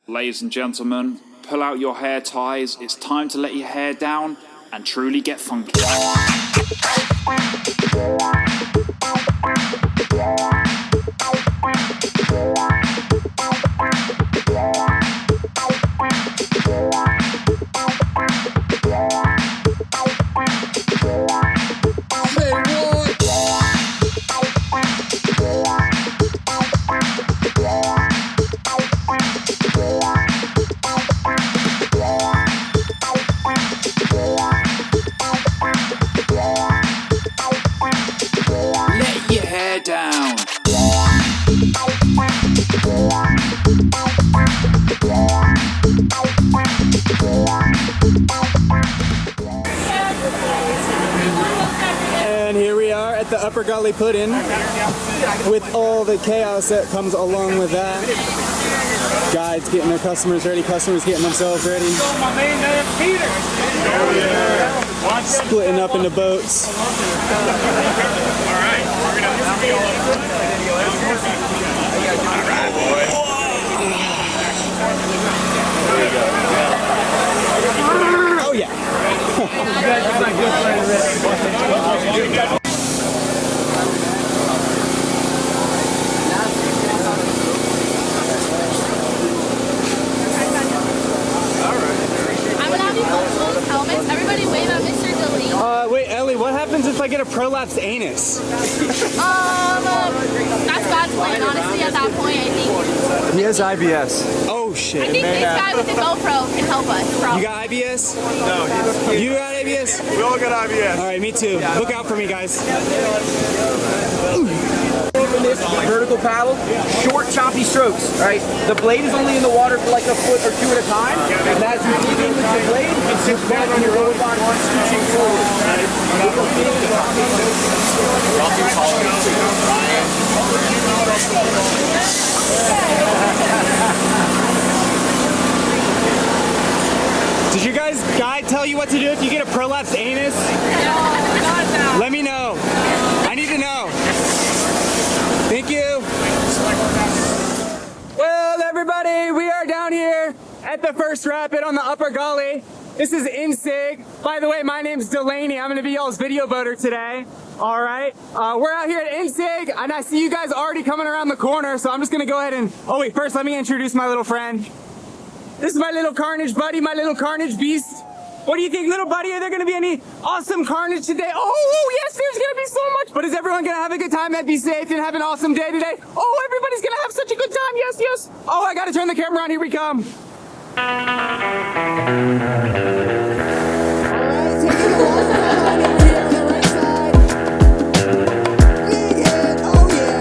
Ladies and gentlemen, pull out your hair ties. It's time to let your hair down and truly get funky. Down. And here we are at the Upper Gauley Pudding with all the chaos that comes along with that. Guides getting their customers ready, customers getting themselves ready. Splitting up into boats. Oh yeah. Helmets. Everybody wave at Mr. Delaney. Wait, Ellie, what happens if I get a prolapsed anus? That's God's plan, honestly, at that point, I think. He has IBS. Oh, shit. I think this guy with the GoPro can help us, probably. You got IBS? No, You got IBS? we all got IBS. All right, me too. Look out for me, guys. This vertical paddle, short choppy strokes, right? The blade is only in the water for like a foot or two at a time, and as you dig in with the blade, it's just back on your lower body, scooching forward. Did your guy tell you what to do if you get a prolapsed anus? No, let me know. I need to know. Thank you. Well, everybody, we are down here at the first rapid on the Upper Gauley. This is Insig. By the way, my name's Delaney. I'm gonna be y'all's video boater today. All right, we're out here at Insig, and I see you guys already coming around the corner, so I'm just gonna go ahead and, oh wait, first let me introduce my little friend. This is my little carnage buddy, my little carnage beast. What do you think, little buddy? Are there going to be any awesome carnage today? Oh, yes, there's going to be so much. But is everyone going to have a good time and be safe and have an awesome day today? Oh, everybody's going to have such a good time. Yes, yes. Oh, I got to turn the camera on. Here we come. All right, take it along. Over here on the right side. Yeah, oh, yeah.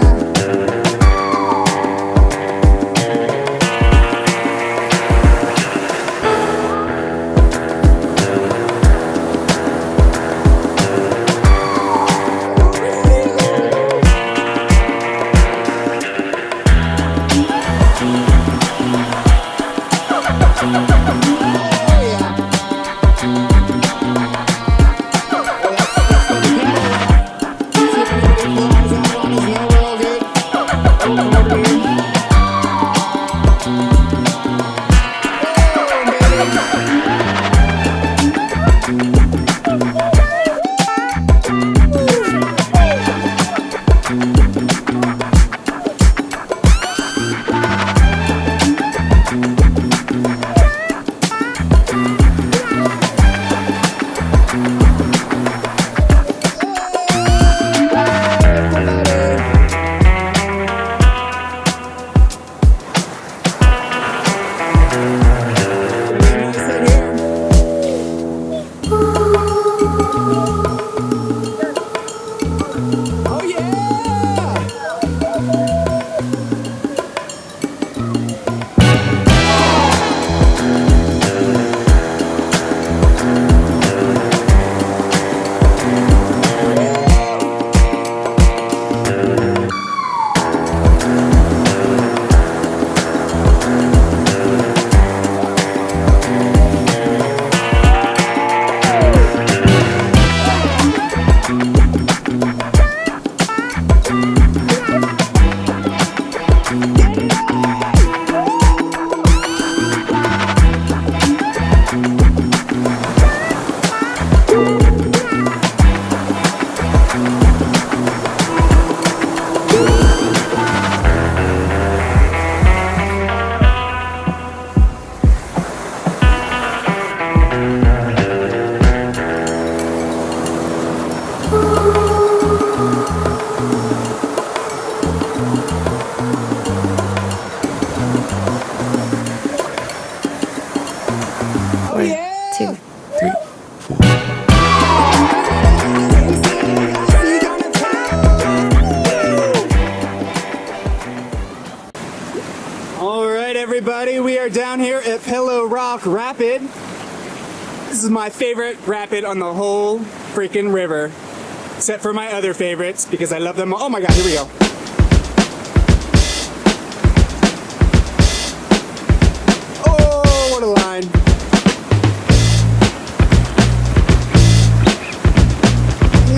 are down here at Pillow Rock Rapid. This is my favorite rapid on the whole freaking river, except for my other favorites because I love them all. Oh my God, here we go. Oh, what a line.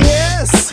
Yes!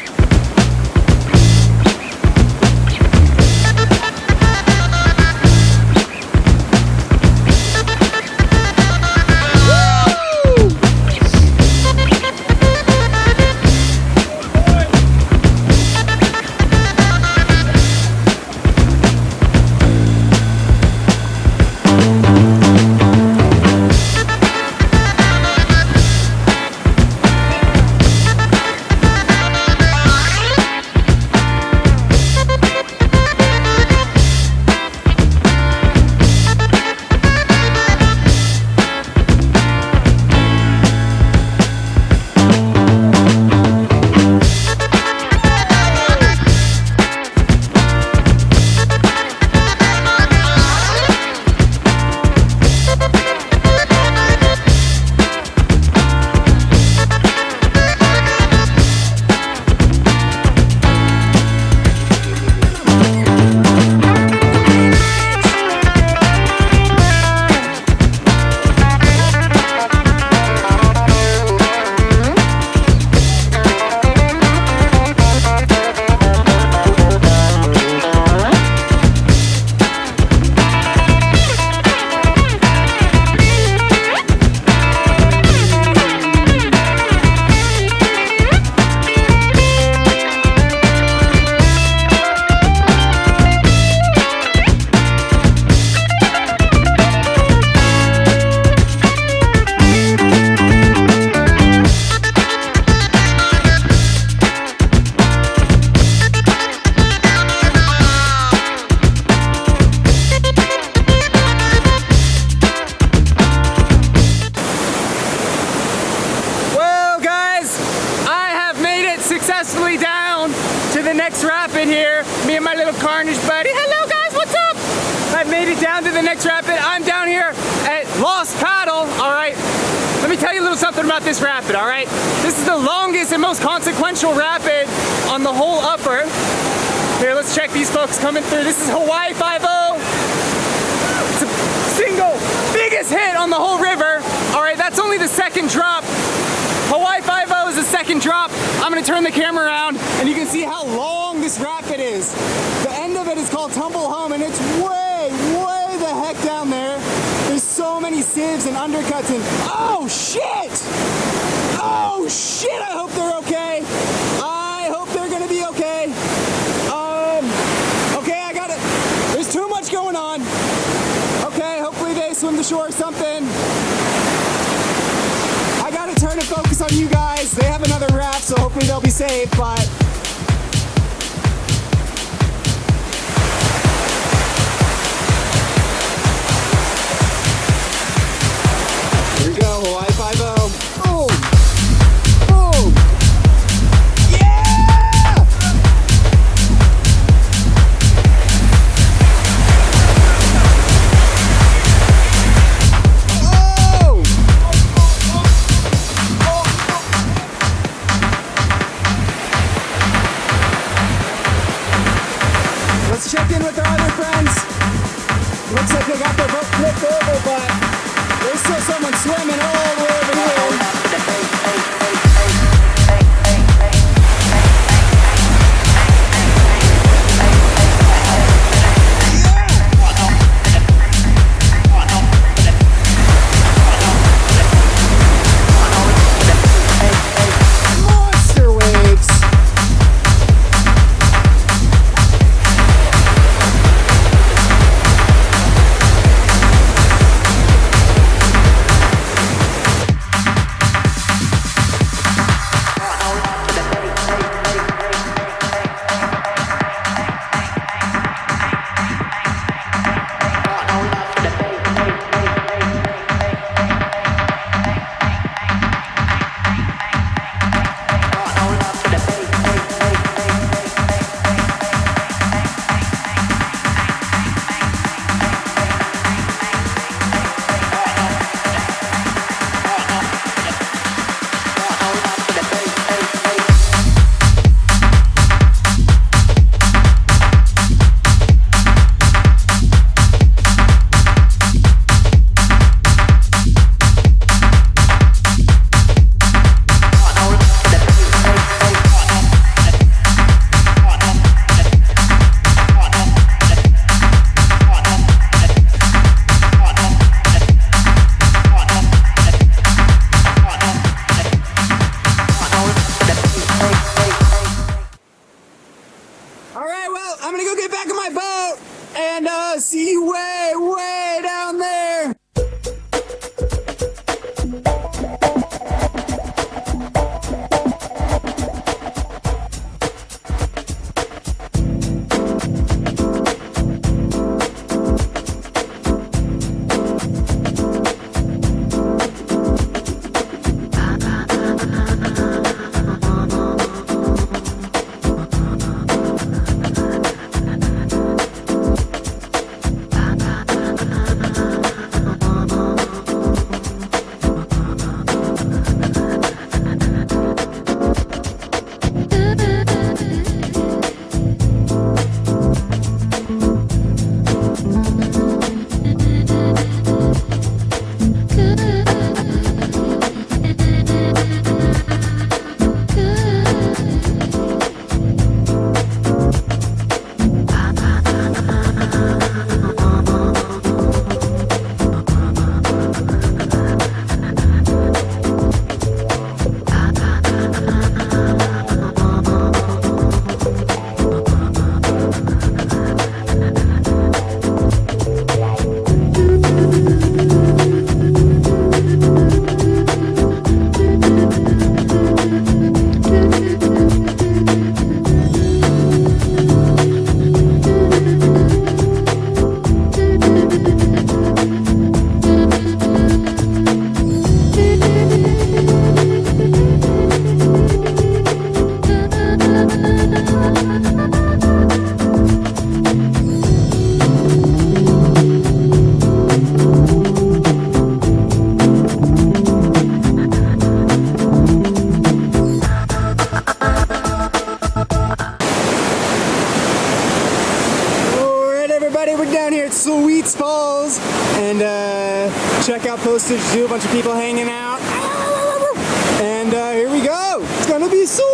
Down to the next rapid here. Me and my little Carnage buddy. Hello guys, what's up? I've made it down to the next rapid. I'm down here at Lost Paddle, all right? Let me tell you a little something about this rapid, all right? This is the longest and most consequential rapid on the whole upper. Here, let's check these folks coming through. This is Hawaii 5-0. It's a single biggest hit on the whole river. All right, that's only the second drop. Hawaii 5-0 is the second drop. I'm gonna turn the camera around and you can see how long this rapid is. The end of it is called Tumble Home and it's way, way the heck down there. There's so many sieves and undercuts and oh shit! Oh shit, I hope they're okay. I hope they're gonna be okay. Okay, I got it. There's too much going on. Okay, hopefully they swim to shore or something. I gotta turn and focus on you guys. They have another raft, so hopefully they'll be safe, but here we go, Hawaii 5-0. Boom! Boom! Yeah! Oh! Let's check in with our other friends. Looks like they got their boat flipped over, but there's still someone swimming all the way over here. Monster waves. checkout postage too, a bunch of people hanging out. And here we go. It's gonna be sweet.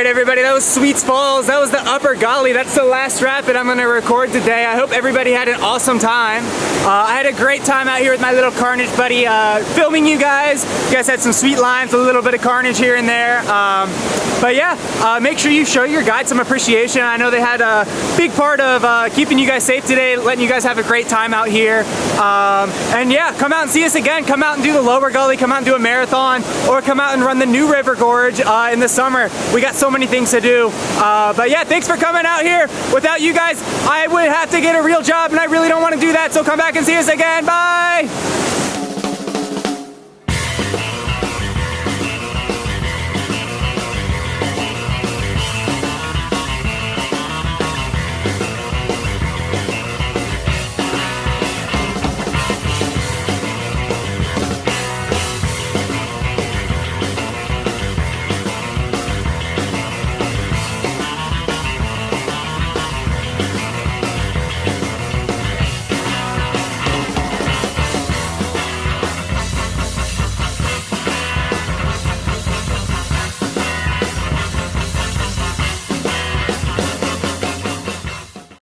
Everybody, that was Sweet Falls. That was the Upper Gauley. That's the last rapid I'm gonna record today. I hope everybody had an awesome time. I had a great time out here with my little Carnage buddy filming you guys. You guys had some sweet lines, a little bit of carnage here and there. But yeah, make sure you show your guide some appreciation. I know they had a big part of keeping you guys safe today, letting you guys have a great time out here. And yeah, come out and see us again. Come out and do the Lower Gauley, come out and do a marathon, or come out and run the New River Gorge in the summer. We got so many things to do. But yeah, thanks for coming out here. Without you guys, I would have to get a real job, and I really don't want to do that, so come back and see us again. Bye!